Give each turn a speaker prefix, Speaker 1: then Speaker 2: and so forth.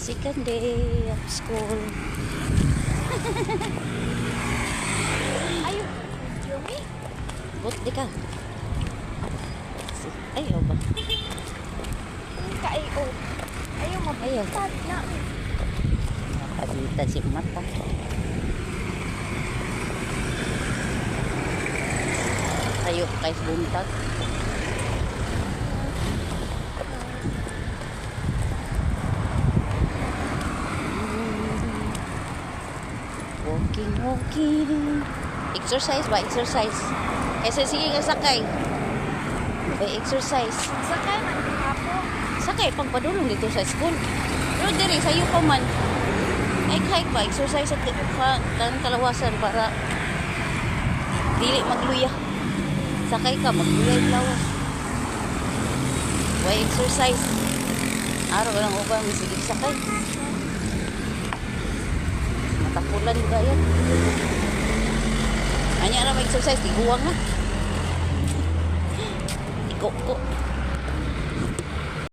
Speaker 1: Second day of school.
Speaker 2: Ayaw, Yumi.
Speaker 1: But di ka. Ayaw ba?
Speaker 2: Ayaw. Ayaw, mabitad na.
Speaker 1: Nakabita si mata. Ayaw kay buntag. Walking. Exercise ba? Exercise. Kasi sige nga sakay. May exercise.
Speaker 2: Sakay man yung hapo.
Speaker 1: Sakay pagpadulong dito sa school. Pero diri sayo pa man. Hike ba? Exercise sa kalawasan para dili magluya. Sakay ka, magluya yung lawas. Why exercise? Araw lang ubang sige sakay. Matapulan ba yan? Anya na mag-exercise, tiguwang na. Iko.